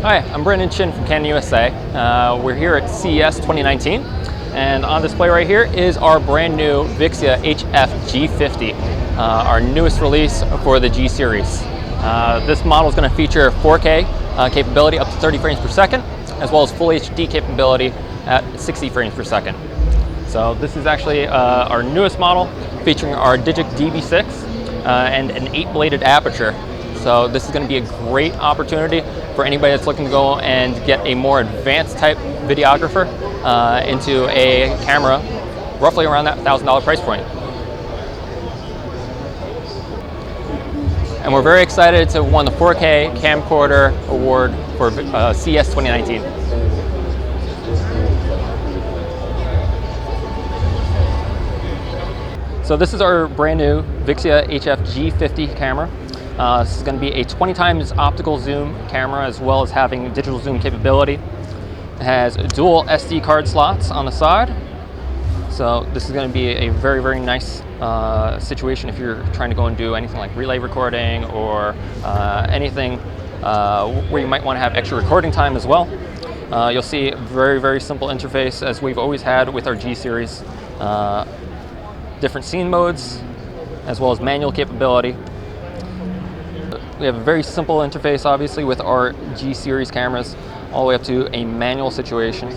Hi, I'm Brandon Chin from Canon USA. We're here at CES 2019, and on display right here is our brand new Vixia HF G50, our newest release for the G series. This model is going to feature 4K capability up to 30 frames per second, as well as full HD capability at 60 frames per second. So this is actually our newest model, featuring our Digic DB6 and an 8-bladed aperture. So this is going to be a great opportunity for anybody that's looking to go and get a more advanced type videographer into a camera roughly around that $1,000 price point. And we're very excited to have won the 4K Camcorder Award for CES 2019. So this is our brand new Vixia HF G50 camera. This is going to be a 20 times optical zoom camera, as well as having digital zoom capability. It has dual SD card slots on the side. So this is going to be a very, very nice situation if you're trying to go and do anything like relay recording or anything where you might want to have extra recording time as well. You'll see a very, very simple interface as we've always had with our G series. Different scene modes, as well as manual capability. We have a very simple interface, obviously, with our G series cameras, all the way up to a manual situation.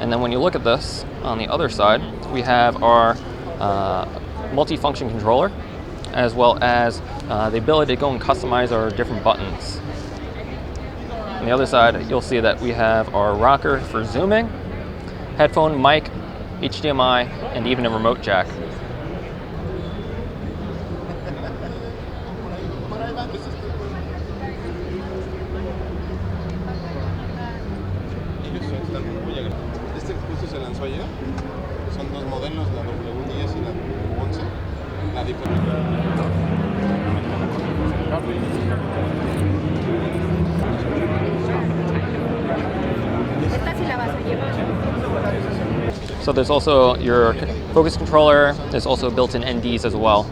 And then when you look at this, on the other side, we have our multi-function controller, as well as the ability to go and customize our different buttons. On the other side, you'll see that we have our rocker for zooming, headphone, mic, HDMI, and even a remote jack. Este justo se lanzó ayer. Son dos modelos, la W10 y la W11. La diferencia. Esta sí la vas a llevar. So there's also your focus controller. There's also built-in NDs as well.